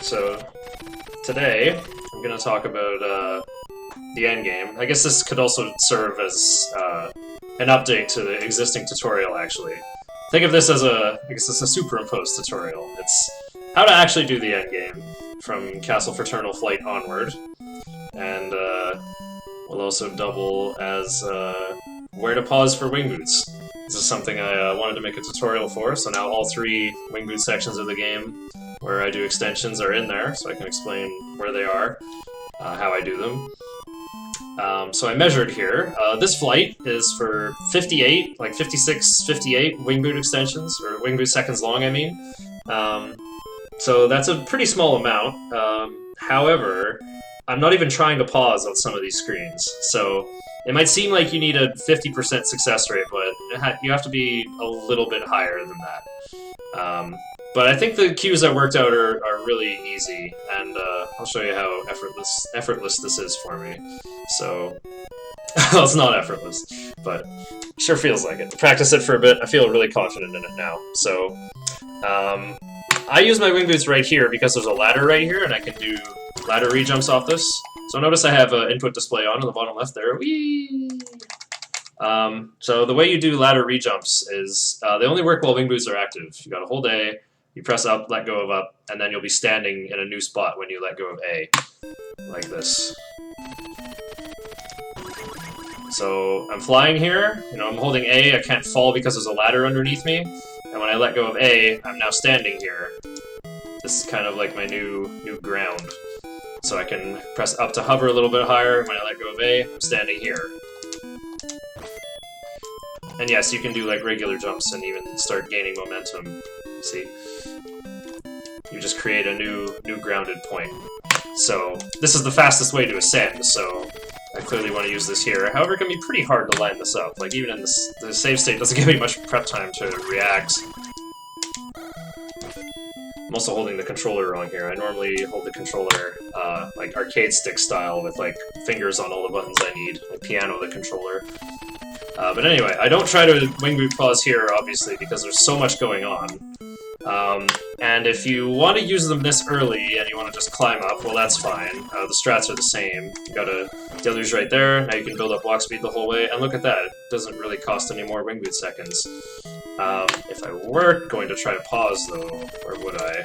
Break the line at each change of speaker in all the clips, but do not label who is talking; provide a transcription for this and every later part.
So today I'm going to talk about the end game. I guess this could also serve as an update to the existing tutorial. Actually, think of this as I guess it's a superimposed tutorial. It's how to actually do the end game from Castle Fraternal Flight onward, and will also double as where to pause for wing boots. This is something I wanted to make a tutorial for, so now all three wing boot sections of the game where I do extensions are in there, so I can explain where they are, how I do them. So I measured here. This flight is for 58, like 56, 58 wing boot extensions, or wing boot seconds long, I mean. So that's a pretty small amount. However, I'm not even trying to pause on some of these screens, so it might seem like you need a 50% success rate, but you have to be a little bit higher than that. But I think the cues I worked out are really easy, and I'll show you how effortless this is for me. So, well, it's not effortless, but it sure feels like it. Practice it for a bit, I feel really confident in it now. So, I use my wing boots right here because there's a ladder right here, and I can do ladder re-jumps off this. So notice I have an input display on in the bottom left there. Whee! So the way you do ladder re-jumps is they only work while wing boots are active. You gotta hold A, you press up, let go of up, and then you'll be standing in a new spot when you let go of A, like this. So I'm flying here, I'm holding A, I can't fall because there's a ladder underneath me, and when I let go of A, I'm now standing here. This is kind of like my new ground. So I can press up to hover a little bit higher. When I let go of A, I'm standing here. And yes, you can do like regular jumps and even start gaining momentum. See? You just create a new grounded point. So this is the fastest way to ascend, so I clearly want to use this here. However, it can be pretty hard to line this up. Like even in the save state doesn't give me much prep time to react. I'm also holding the controller wrong here. I normally hold the controller like arcade stick style with like fingers on all the buttons I need, like piano the controller. But anyway, I don't try to wing boot pause here, obviously, because there's so much going on. And if you want to use them this early and you want to just climb up, well, that's fine. The strats are the same. You got a deluge right there. Now you can build up walk speed the whole way, and look at that. It doesn't really cost any more wing boot seconds. If I were going to try to pause, though, or would I?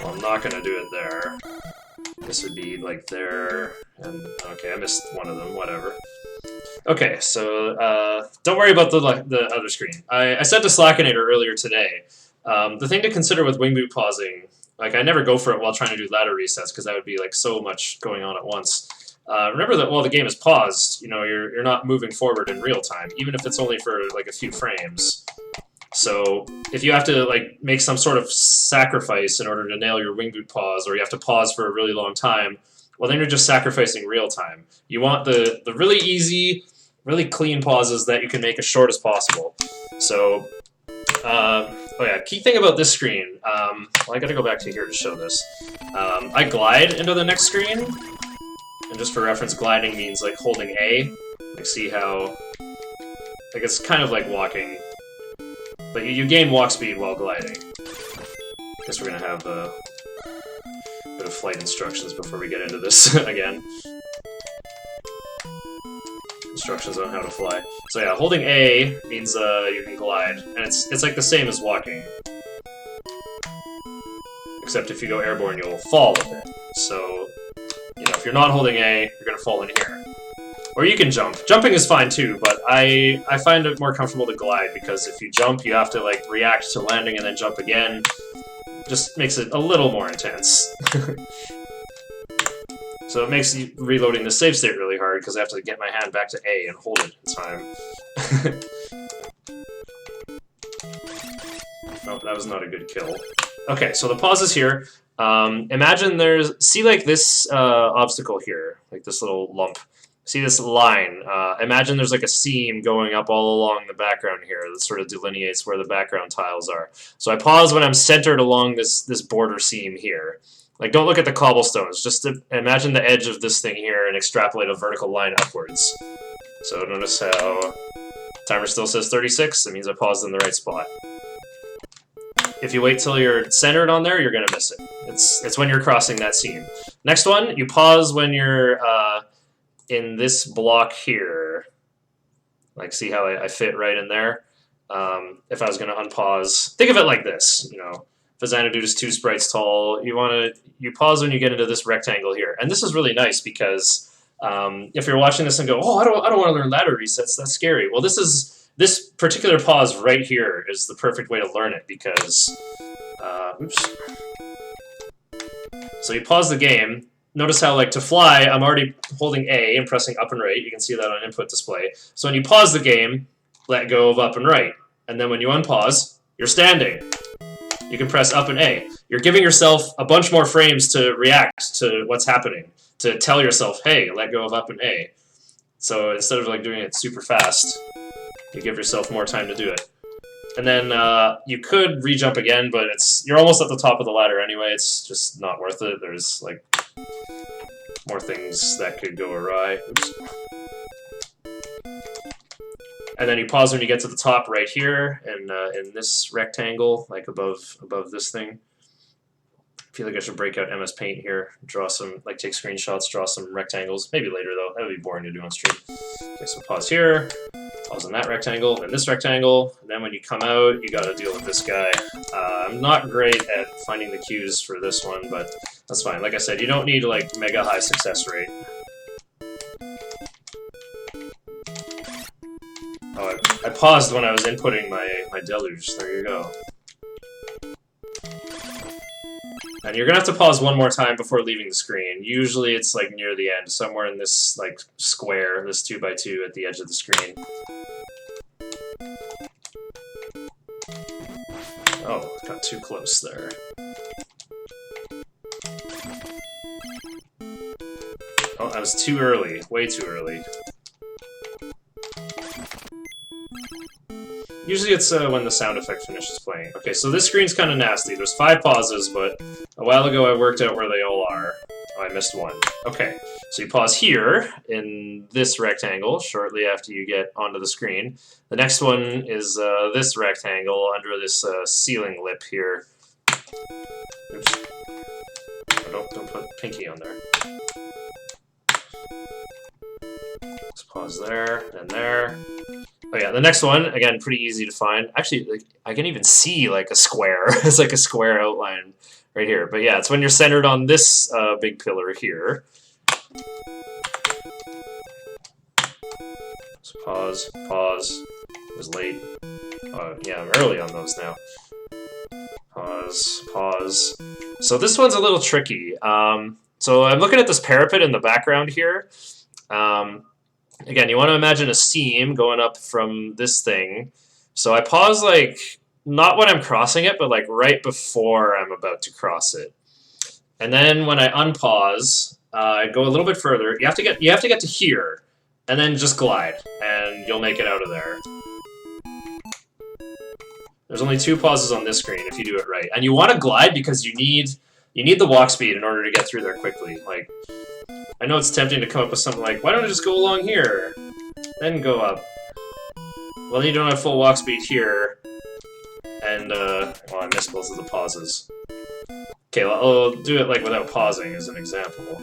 Well, I'm not going to do it there. This would be, like, there, and, okay, I missed one of them, whatever. Okay, so, don't worry about the other screen. I said to Slackinator earlier today, the thing to consider with wing boot pausing, like, I never go for it while trying to do ladder resets, because that would be, like, so much going on at once. Remember that while the game is paused, you're not moving forward in real time, even if it's only for, like, a few frames. So, if you have to, like, make some sort of sacrifice in order to nail your wing boot pause, or you have to pause for a really long time, well, then you're just sacrificing real time. You want the really easy, really clean pauses that you can make as short as possible. So, oh yeah, key thing about this screen, well, I gotta go back to here to show this. I glide into the next screen, and just for reference, gliding means, like, holding A. Like, see how, like, it's kind of like walking. But you gain walk speed while gliding. Guess we're gonna have a bit of flight instructions before we get into this again. Instructions on how to fly. So yeah, holding A means you can glide, and it's like the same as walking. Except if you go airborne, you'll fall with it. So, if you're not holding A, you're gonna fall in here. Or you can jump. Jumping is fine too, but I find it more comfortable to glide, because if you jump, you have to, like, react to landing and then jump again. Just makes it a little more intense. So it makes reloading the save state really hard, because I have to get my hand back to A and hold it in time. Oh, that was not a good kill. Okay, so the pause is here. Imagine see like this obstacle here, like this little lump. See this line? Imagine there's like a seam going up all along the background here that sort of delineates where the background tiles are. So I pause when I'm centered along this border seam here. Like, don't look at the cobblestones, just imagine the edge of this thing here and extrapolate a vertical line upwards. So notice how timer still says 36, that means I paused in the right spot. If you wait till you're centered on there, you're gonna miss it. It's when you're crossing that seam. Next one, you pause when you're in this block here. Like, see how I fit right in there? If I was gonna unpause, think of it like this, you know. If a Xanadu is 2 sprites tall, you pause when you get into this rectangle here. And this is really nice because if you're watching this and go, oh, I don't want to learn ladder resets, that's scary. Well, this particular pause right here is the perfect way to learn it because, oops. So you pause the game. Notice how, like, to fly, I'm already holding A and pressing up and right. You can see that on input display. So when you pause the game, let go of up and right. And then when you unpause, you're standing. You can press up and A. You're giving yourself a bunch more frames to react to what's happening, to tell yourself, hey, let go of up and A. So instead of like doing it super fast, you give yourself more time to do it. And then you could re-jump again, but you're almost at the top of the ladder anyway. It's just not worth it. There's like more things that could go awry. Oops. And then you pause when you get to the top right here, and in this rectangle, like above this thing. I feel like I should break out MS Paint here, draw some, like take screenshots, draw some rectangles. Maybe later though, that would be boring to do on stream. Okay, so pause here, pause on that rectangle, and this rectangle. And then when you come out, you gotta deal with this guy. I'm not great at finding the cues for this one, but that's fine. Like I said, you don't need like mega high success rate. Oh, I paused when I was inputting my deluge. There you go. And you're gonna have to pause one more time before leaving the screen. Usually it's like near the end, somewhere in this like square, this 2x2 at the edge of the screen. Oh, got too close there. Oh, I was too early. Way too early. Usually it's when the sound effect finishes playing. Okay, so this screen's kind of nasty. There's 5 pauses, but a while ago I worked out where they all are. Oh, I missed one. Okay, so you pause here in this rectangle shortly after you get onto the screen. The next one is this rectangle under this ceiling lip here. Oops. Oh, don't put pinky on there. Let's pause there, and there. Oh yeah, the next one, again, pretty easy to find. Actually, like, I can even see like a square. It's like a square outline right here. But yeah, it's when you're centered on this big pillar here. So pause, pause. It was late. Yeah, I'm early on those now. Pause, pause. So this one's a little tricky. So I'm looking at this parapet in the background here. Again, you want to imagine a seam going up from this thing. So I pause, like, not when I'm crossing it, but like right before I'm about to cross it. And then when I unpause, I go a little bit further. You have to get to here, and then just glide, and you'll make it out of there. There's only 2 pauses on this screen if you do it right. And you want to glide because you need the walk speed in order to get through there quickly. Like, I know it's tempting to come up with something like, why don't I just go along here, then go up? Well, you don't have full walk speed here, and, well, I missed both of the pauses. Okay, well, I'll do it, like, without pausing as an example.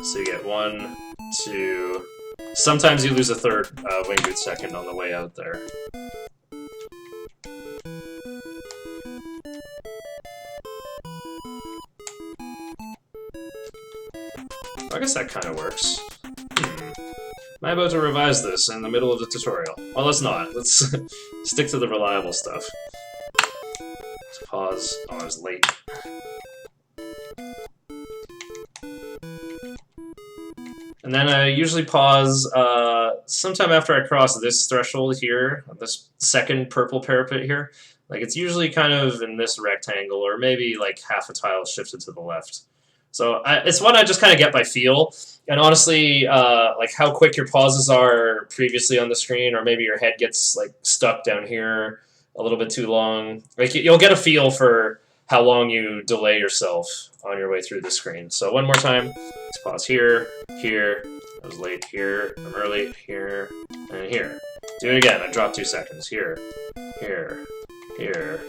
So you get 1, 2... Sometimes you lose a third wing boot second on the way out there. I guess that kind of works. Am I about to revise this in the middle of the tutorial? Well, let's not. Let's stick to the reliable stuff. Let's pause. Oh, I was late. And then I usually pause sometime after I cross this threshold here, this second purple parapet here. Like, it's usually kind of in this rectangle, or maybe like half a tile shifted to the left. So it's one I just kind of get by feel, and honestly, like how quick your pauses are previously on the screen, or maybe your head gets like stuck down here a little bit too long. Like, you'll get a feel for how long you delay yourself on your way through the screen. So one more time, let's pause here, here. I was late here. I'm early here, and here. Do it again. I dropped 2 seconds. Here, here, here,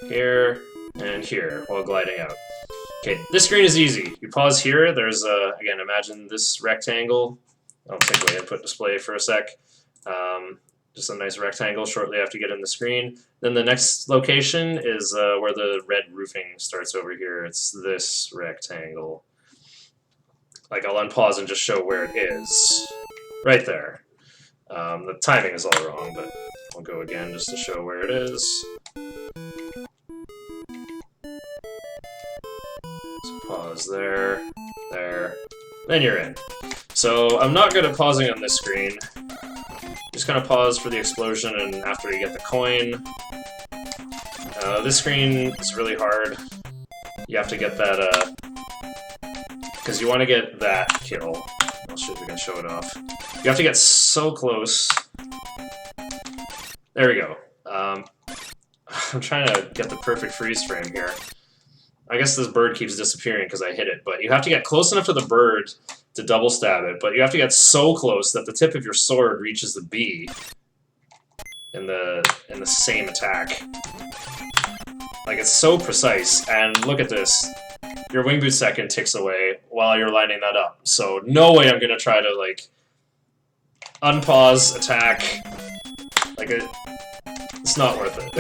here, and here while gliding out. Okay, this screen is easy. You pause here, there's again, imagine this rectangle. I'll take away input display for a sec. Just a nice rectangle shortly after you get in the screen. Then the next location is where the red roofing starts over here. It's this rectangle. Like, I'll unpause and just show where it is. Right there. The timing is all wrong, but I'll go again just to show where it is. So pause there, there, then you're in. So I'm not good at pausing on this screen. Just gonna pause for the explosion and after you get the coin. This screen is really hard. You have to get that, because you want to get that kill. I'll see if we can show it off. You have to get so close. There we go. I'm trying to get the perfect freeze frame here. I guess this bird keeps disappearing because I hit it, but you have to get close enough to the bird to double stab it, but you have to get so close that the tip of your sword reaches the B in the same attack. Like, it's so precise, and look at this. Your wing boot second ticks away while you're lining that up. So no way I'm gonna try to, like, unpause, attack. Like, it's not worth it.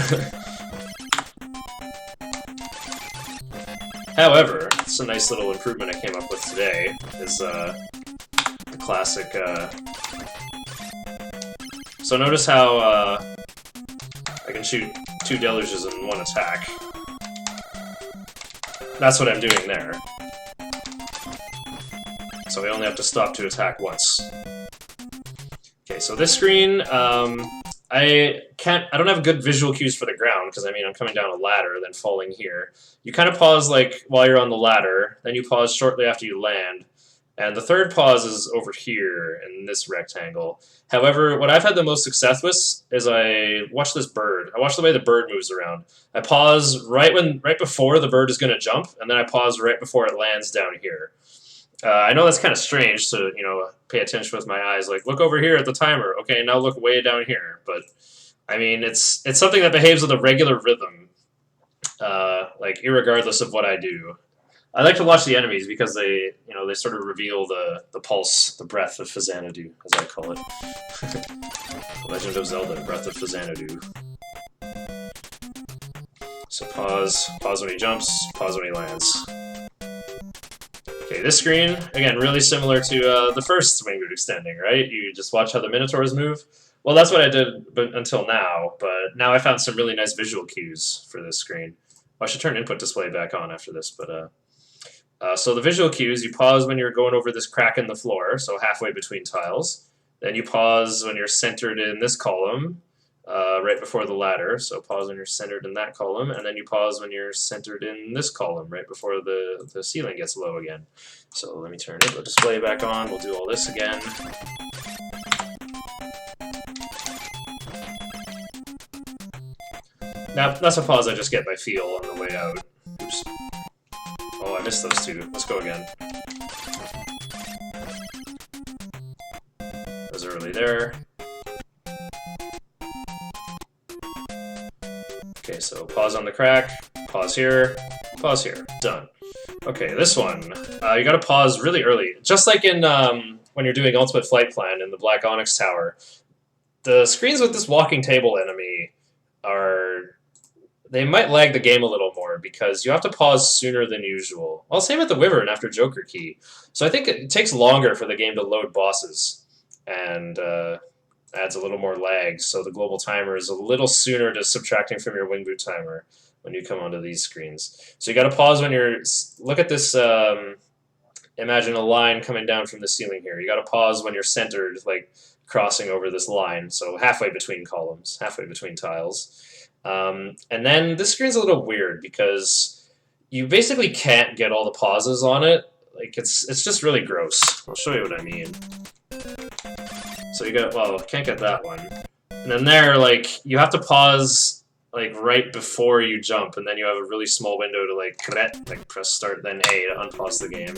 However, it's a nice little improvement I came up with today, is the classic, So notice how I can shoot 2 deluges in one attack. That's what I'm doing there. So I only have to stop to attack once. Okay, so this screen, I don't have good visual cues for the ground, because I mean I'm coming down a ladder, then falling here. You kind of pause like while you're on the ladder, then you pause shortly after you land, and the third pause is over here in this rectangle. However, what I've had the most success with is I watch this bird. I watch the way the bird moves around. I pause right before the bird is going to jump, and then I pause right before it lands down here. I know that's kind of strange to, you know, pay attention with my eyes. Like, look over here at the timer. Okay, now look way down here. But I mean, it's something that behaves with a regular rhythm, like irregardless of what I do. I like to watch the enemies because they, you know, they sort of reveal the pulse, the breath of Xanadu, as I call it. Legend of Zelda, Breath of Xanadu. So pause when he jumps, pause when he lands. Okay, this screen, again, really similar to the first wing boot extending, right? You just watch how the Minotaurs move. Well, that's what I did until now, but now I found some really nice visual cues for this screen. Well, I should turn input display back on after this, but so the visual cues, you pause when you're going over this crack in the floor, so halfway between tiles. Then you pause when you're centered in this column, right before the ladder, so pause when you're centered in that column, and then you pause when you're centered in this column, right before the ceiling gets low again. So let me turn the display back on, we'll do all this again. Now, that's a pause I just get by feel on the way out. Oops. Oh, I missed those two. Let's go again. Those are really there. Okay, so pause on the crack, pause here, done. Okay, this one, you gotta pause really early. Just like in when you're doing Ultimate Flight Plan in the Black Onyx Tower, the screens with this walking table enemy they might lag the game a little more because you have to pause sooner than usual. Well, same with the Wyvern after Joker Key. So I think it takes longer for the game to load bosses, and adds a little more lag, so the global timer is a little sooner to subtracting from your wing boot timer when you come onto these screens. So you got to pause when you're, look at this, imagine a line coming down from the ceiling here. You got to pause when you're centered, like crossing over this line, so halfway between columns, halfway between tiles. And then this screen's a little weird because you basically can't get all the pauses on it. Like, it's just really gross. I'll show you what I mean. So you got, well, can't get that one. And then there, like, you have to pause, like, right before you jump, and then you have a really small window to, like press start, then A to unpause the game.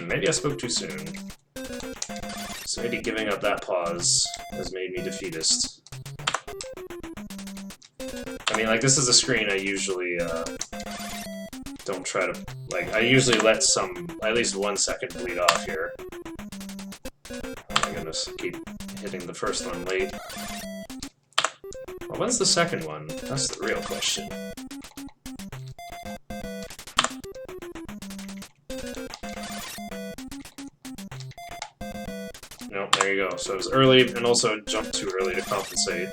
Maybe I spoke too soon. So maybe giving up that pause has made me defeatist. I mean, like, this is a screen I usually don't try to... Like, I usually let at least 1 second bleed off here. Oh my goodness, keep hitting the first one late. Well, when's the second one? That's the real question. No, there you go. So it was early, and also jumped too early to compensate.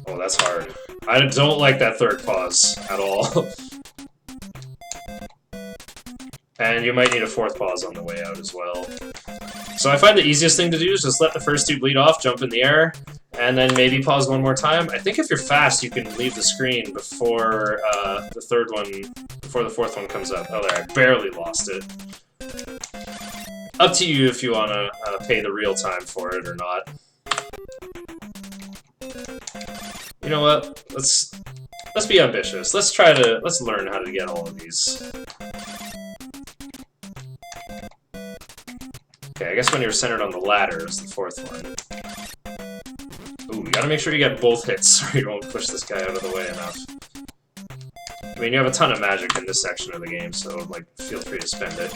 Oh, that's hard. I don't like that third pause at all. And you might need a fourth pause on the way out as well. So I find the easiest thing to do is just let the first two bleed off, jump in the air, and then maybe pause one more time. I think if you're fast, you can leave the screen before before the fourth one comes up. Oh, there, I barely lost it. Up to you if you want to pay the real time for it or not. You know what? Let's be ambitious. Let's learn how to get all of these. Okay, I guess when you're centered on the ladder is the fourth one. Ooh, you gotta make sure you get both hits so you don't push this guy out of the way enough. I mean, you have a ton of magic in this section of the game, so, like, feel free to spend it.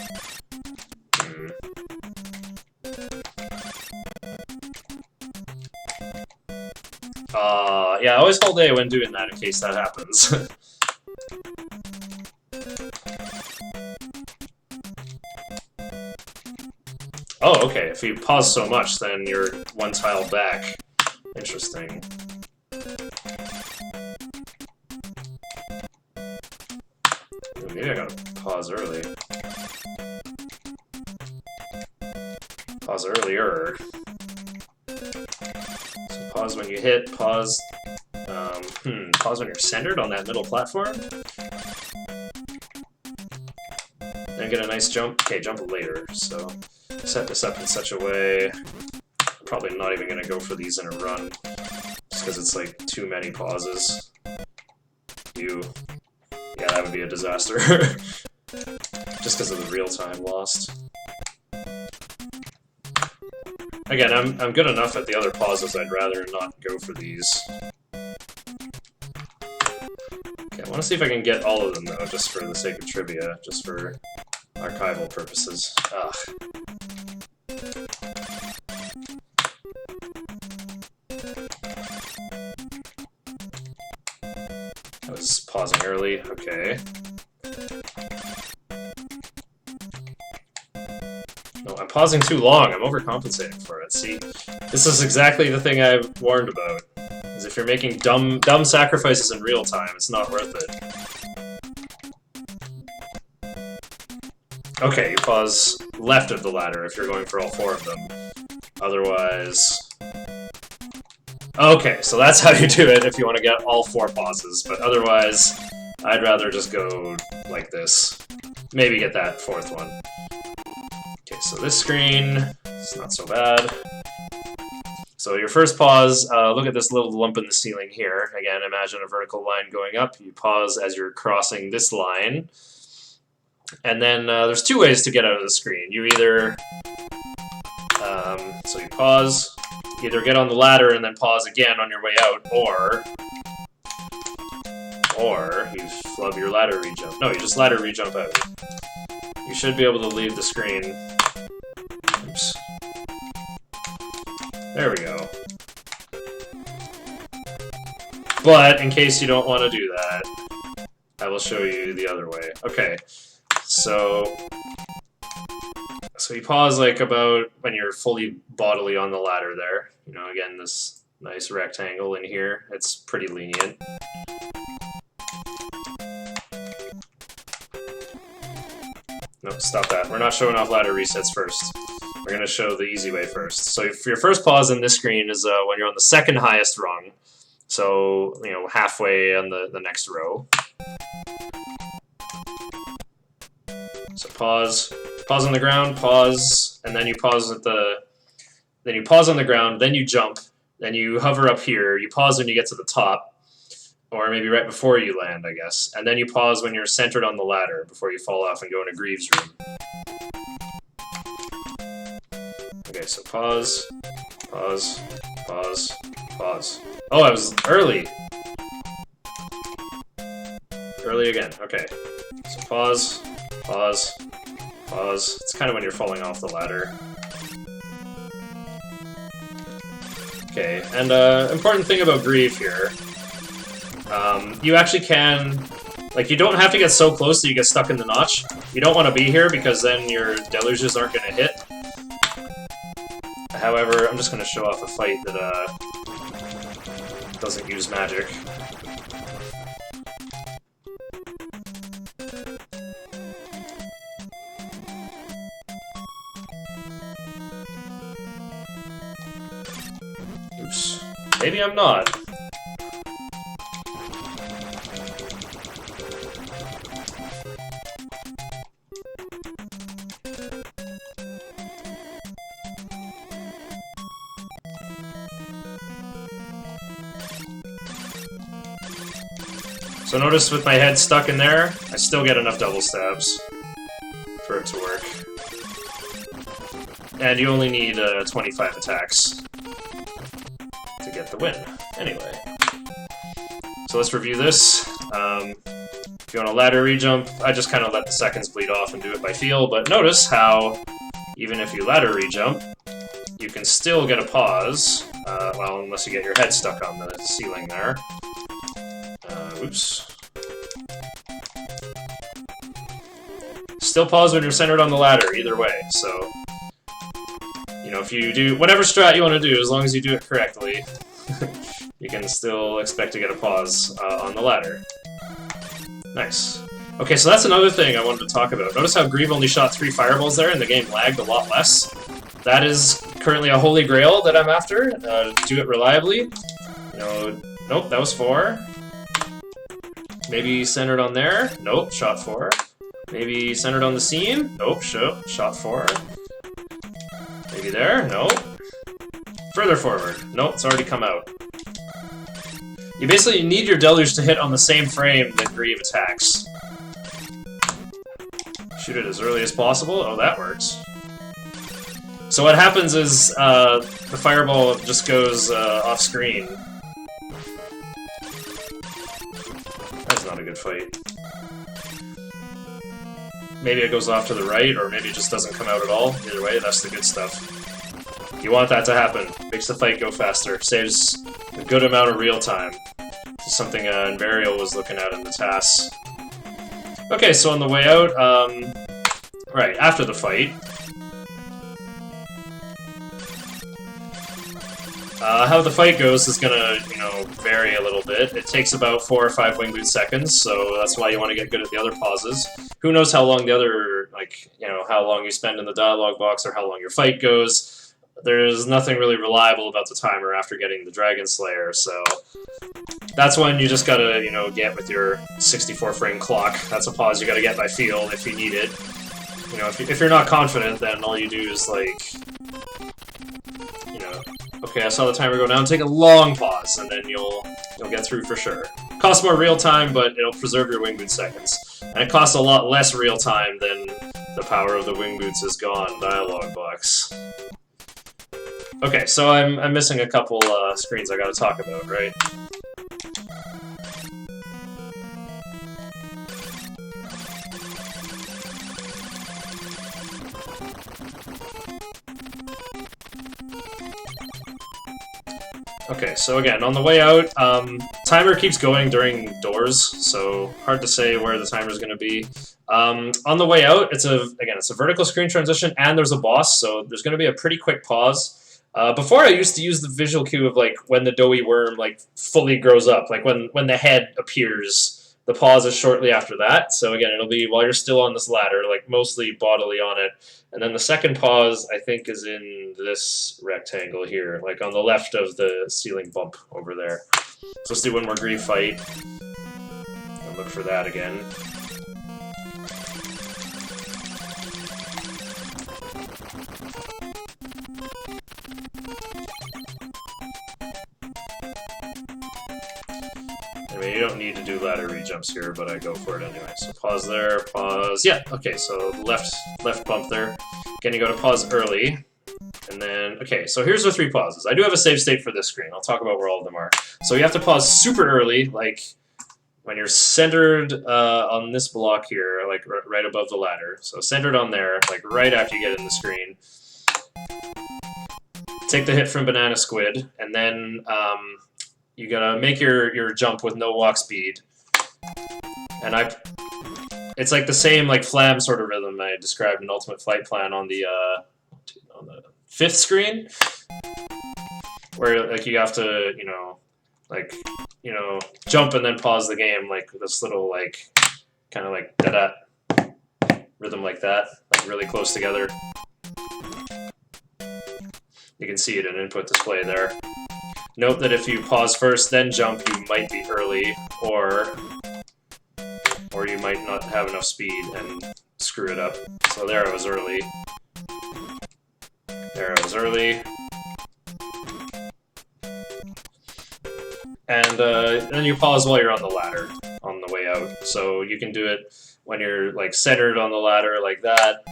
Yeah, always hold A when doing that in case that happens. Oh, okay. If you pause so much, then you're one tile back. Interesting. Maybe I gotta pause early. Pause earlier. So pause when you hit, pause... pause when you're centered on that middle platform. Then get a nice jump. Okay, jump later, so... Set this up in such a way... I'm probably not even gonna go for these in a run. Just because it's like too many pauses. Yeah, that would be a disaster. Just because of the real time lost. Again, I'm good enough at the other pauses, I'd rather not go for these. Okay, I want to see if I can get all of them, though, just for the sake of trivia, just for archival purposes. Ugh. I was pausing early, okay. No, I'm pausing too long, I'm overcompensating for it. See, this is exactly the thing I warned about. Is if you're making dumb sacrifices in real time, it's not worth it. Okay, you pause left of the ladder if you're going for all four of them. Otherwise... Okay, so that's how you do it if you want to get all four pauses, but otherwise, I'd rather just go like this. Maybe get that fourth one. Okay, so this screen, it's not so bad. So your first pause, look at this little lump in the ceiling here. Again, imagine a vertical line going up. You pause as you're crossing this line. And then there's two ways to get out of the screen. You either, so you pause, either get on the ladder and then pause again on your way out, or you flub your ladder rejump. No, you just ladder rejump out. You should be able to leave the screen. Oops. There we go. But in case you don't want to do that, I will show you the other way. Okay, so you pause like about when you're fully bodily on the ladder there. You know, again, this nice rectangle in here. It's pretty lenient. Nope, stop that. We're not showing off ladder resets first. We're going to show the easy way first. So if your first pause in this screen is when you're on the second highest rung. So, you know, halfway on the next row. So pause on the ground, pause, and then you pause at then you pause on the ground, then you jump, then you hover up here, you pause when you get to the top, or maybe right before you land, I guess, and then you pause when you're centered on the ladder before you fall off and go into Greaves' room. Okay, so pause, pause, pause, pause. Oh, I was early! Early again, okay. So pause, pause, pause. It's kind of when you're falling off the ladder. Okay, and important thing about Grieve here. You actually can... Like, you don't have to get so close that you get stuck in the notch. You don't want to be here because then your deluges aren't going to hit. However, I'm just going to show off a fight that doesn't use magic. Oops. Maybe I'm not. So notice with my head stuck in there, I still get enough double stabs for it to work. And you only need 25 attacks to get the win. Anyway. So let's review this. If you want a ladder rejump, I just kind of let the seconds bleed off and do it by feel, but notice how, even if you ladder rejump, you can still get a pause, well, unless you get your head stuck on the ceiling there. Oops. Still pause when you're centered on the ladder, either way, so... You know, if you do whatever strat you want to do, as long as you do it correctly, you can still expect to get a pause on the ladder. Nice. Okay, so that's another thing I wanted to talk about. Notice how Grieve only shot 3 fireballs there, and the game lagged a lot less. That is currently a holy grail that I'm after, to do it reliably. You know, nope, that was 4. Maybe centered on there? Nope, shot 4. Maybe centered on the seam? Nope, shot 4. Maybe there? Nope. Further forward? Nope, it's already come out. You basically need your deluge to hit on the same frame that Grieve attacks. Shoot it as early as possible? Oh, that works. So what happens is, the fireball just goes off screen. That's not a good fight. Maybe it goes off to the right, or maybe it just doesn't come out at all. Either way, that's the good stuff. You want that to happen. Makes the fight go faster. Saves a good amount of real time. Something Invarial was looking at in the TAS. Okay, so on the way out, right, after the fight... how the fight goes is gonna, you know, vary a little bit. It takes about 4 or 5 wing boot seconds, so that's why you want to get good at the other pauses. Who knows how long the other, like, you know, how long you spend in the dialogue box or how long your fight goes. There's nothing really reliable about the timer after getting the Dragon Slayer, so that's when you just gotta, you know, get with your 64 frame clock. That's a pause you gotta get by feel if you need it. You know, if you're not confident, then all you do is, like, you know, okay, I saw the timer go down, take a long pause, and then you'll get through for sure. Costs more real time, but it'll preserve your wing boot seconds. And it costs a lot less real time than the power of the wing boots is gone dialogue box. Okay, so I'm missing a couple screens I gotta talk about, right? Okay, so again, on the way out, timer keeps going during doors, so hard to say where the timer's going to be. On the way out, it's a vertical screen transition, and there's a boss, so there's going to be a pretty quick pause. Before I used to use the visual cue of, like, when the doughy worm, like, fully grows up, like when the head appears. The pause is shortly after that, so again, it'll be while you're still on this ladder, like, mostly bodily on it. And then the second pause, I think, is in this rectangle here, like on the left of the ceiling bump over there. So let's do one more Grieve fight, and look for that again. Anyway, you don't need to do ladder rejumps here, but I go for it anyway. So pause there, pause. Yeah, okay, so left bump there. Again, you go to pause early. And then, okay, so here's the 3 pauses. I do have a save state for this screen. I'll talk about where all of them are. So you have to pause super early, like when you're centered on this block here, like right above the ladder. So centered on there, like right after you get in the screen. Take the hit from Banana Squid, and then you gotta make your jump with no walk speed. And it's like the same like flam sort of rhythm I described in Ultimate Flight Plan on the 5th screen, where like you have to, jump and then pause the game, like this little like kind of like da-da rhythm like that, like really close together. You can see it in input display there. Note that if you pause first, then jump, you might be early, or you might not have enough speed and screw it up. So there I was early. There I was early. And then you pause while you're on the ladder, on the way out. So you can do it when you're like centered on the ladder like that.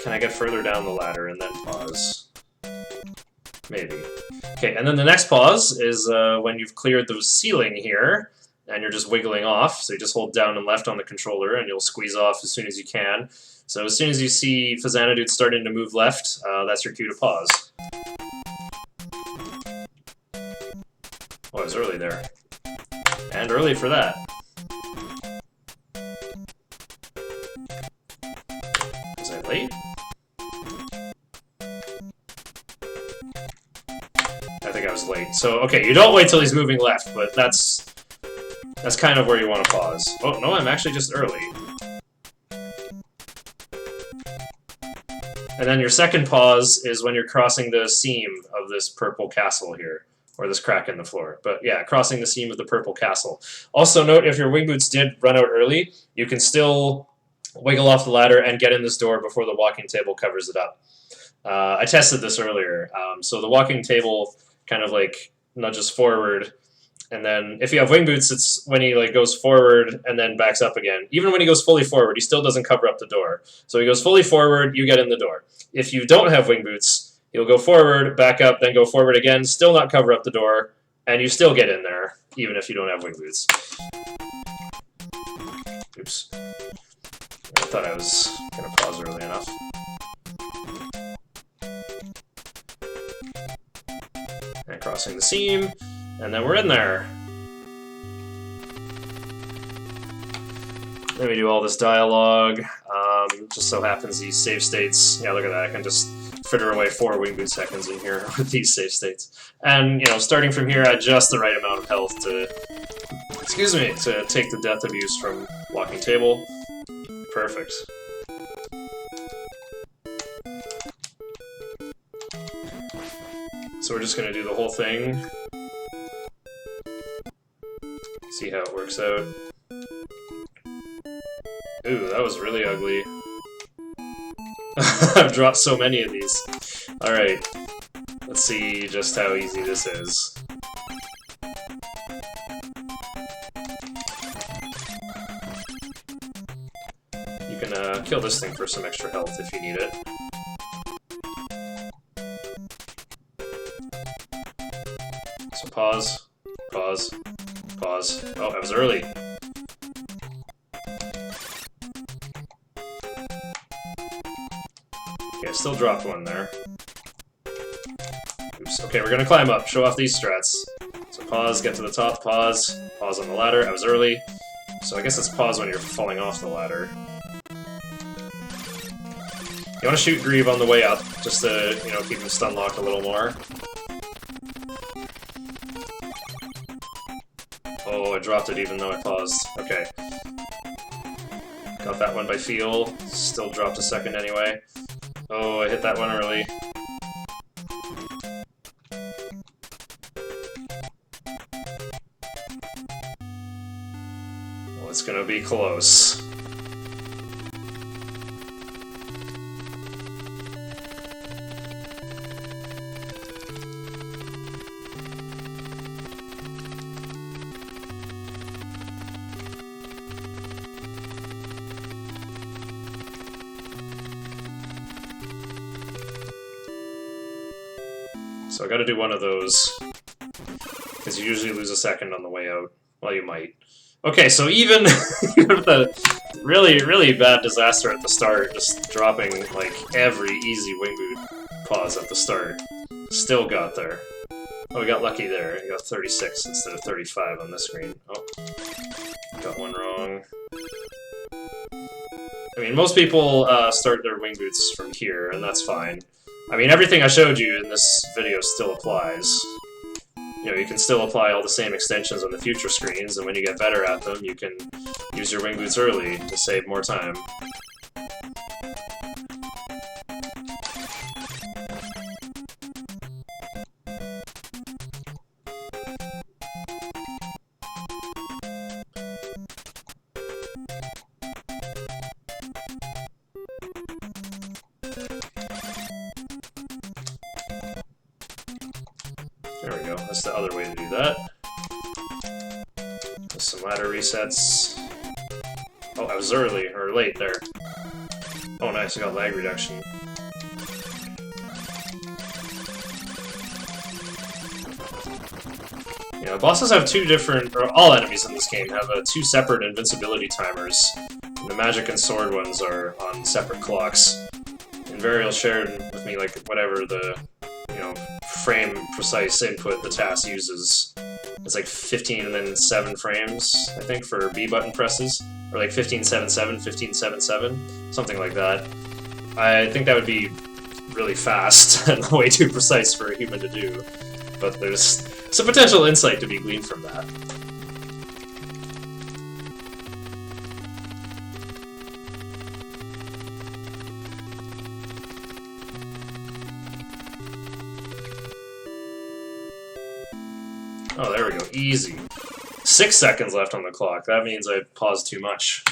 Can I get further down the ladder and then pause? Maybe. Okay, and then the next pause is when you've cleared the ceiling here, and you're just wiggling off. So you just hold down and left on the controller, and you'll squeeze off as soon as you can. So as soon as you see Fazanadude starting to move left, that's your cue to pause. Oh, I was early there. And early for that. Was I late? I think I was late. So, okay, you don't wait till he's moving left, but that's kind of where you want to pause. Oh, no, I'm actually just early. And then your second pause is when you're crossing the seam of this purple castle here, or this crack in the floor. But yeah, crossing the seam of the purple castle. Also note, if your wing boots did run out early, you can still wiggle off the ladder and get in this door before the walking table covers it up. I tested this earlier. So the walking table kind of like nudges forward, and then if you have wing boots, it's when he like goes forward and then backs up again. Even when he goes fully forward, he still doesn't cover up the door. So he goes fully forward, you get in the door. If you don't have wing boots, he'll go forward, back up, then go forward again, still not cover up the door, and you still get in there, even if you don't have wing boots. Oops. I thought I was going to pause early enough. And crossing the seam, and then we're in there. Then we do all this dialogue. Just so happens these save states. Yeah, look at that. I can just fritter away 4 wing boot seconds in here with these save states. And, starting from here, at just the right amount of health to, to take the death abuse from walking table. Perfect. So we're just going to do the whole thing. See how it works out. Ooh, that was really ugly. I've dropped so many of these. Alright, let's see just how easy this is. You can kill this thing for some extra health if you need it. So pause, pause, pause. Oh, I was early. Okay, I still dropped one there. Oops. Okay, we're gonna climb up, show off these strats. So pause, get to the top, pause, pause on the ladder. I was early. So I guess it's pause when you're falling off the ladder. You want to shoot Grieve on the way up, just to, keep him stun locked a little more. Oh, I dropped it even though I paused. Okay. Got that one by feel. Still dropped a second anyway. Oh, I hit that one early. Well, it's gonna be close. So I gotta do one of those, because you usually lose a second on the way out. Well, you might. Okay, so even with the really bad disaster at the start, just dropping like every easy wing boot pause at the start, still got there. Oh, we got lucky there. We got 36 instead of 35 on this screen. Oh, got one wrong. I mean, most people start their wing boots from here, and that's fine. I mean, everything I showed you in this video still applies. You know, you can still apply all the same extensions on the future screens, and when you get better at them, you can use your wing boots early to save more time. There we go, that's the other way to do that. With some ladder resets. Oh, I was early, or late there. Oh nice, I got lag reduction. You know, bosses have two different, or all enemies in this game have two separate invincibility timers. And the magic and sword ones are on separate clocks. And Varial shared with me, like, whatever the, you know, frame precise input the task uses. It's like 15 and then 7 frames, I think, for B button presses. Or like 1577, 1577, something like that. I think that would be really fast and way too precise for a human to do. But there's some potential insight to be gleaned from that. Oh, there we go. Easy. 6 seconds left on the clock. That means I paused too much.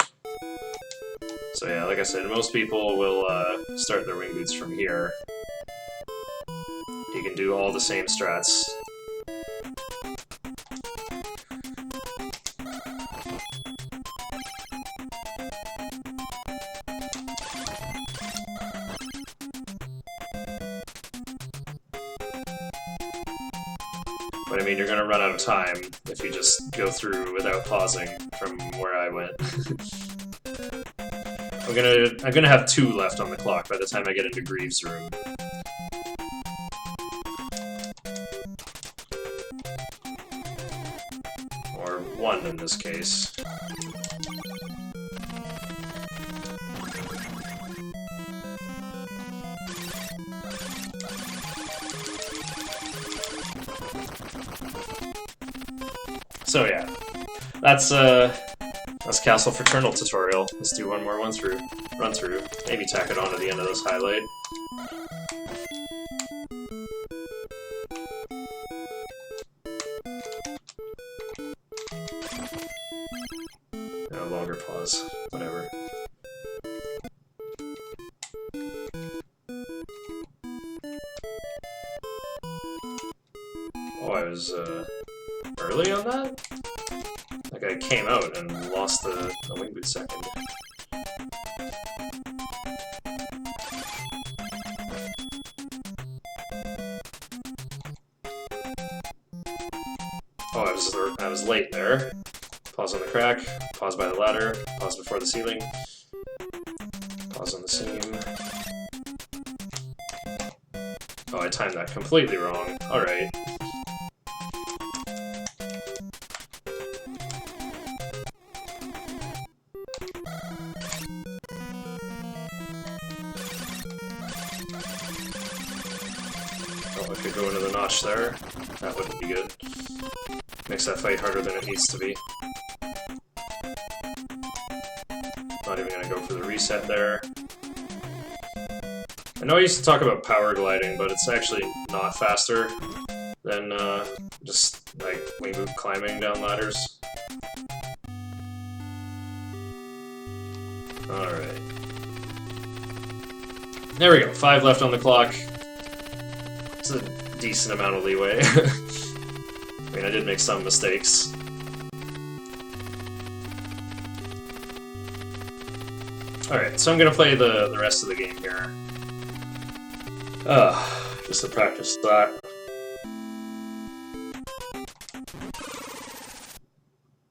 So yeah, like I said, most people will start their wing boots from here. You can do all the same strats. But I mean, you're gonna run out of time if you just go through without pausing from where I went. I'm gonna have 2 left on the clock by the time I get into Greaves' room. Or 1 in this case. So yeah, that's Castle Fraternal tutorial. Let's do one more run through. Maybe tack it on at the end of this highlight. No, longer pause. Whatever. Oh, I was early on that? Like I came out and lost the wing boot second. Oh, I was late there. Pause on the crack, pause by the ladder, pause before the ceiling, pause on the seam. Oh, I timed that completely wrong. Alright. Oh, I could go into the notch there. That wouldn't be good. Makes that fight harder than it needs to be. Not even gonna go for the reset there. I know I used to talk about power gliding, but it's actually not faster than just like wing boot climbing down ladders. Alright. There we go, 5 left on the clock. It's a decent amount of leeway. I mean, I did make some mistakes. Alright, so I'm gonna play the rest of the game here. Just to practice that.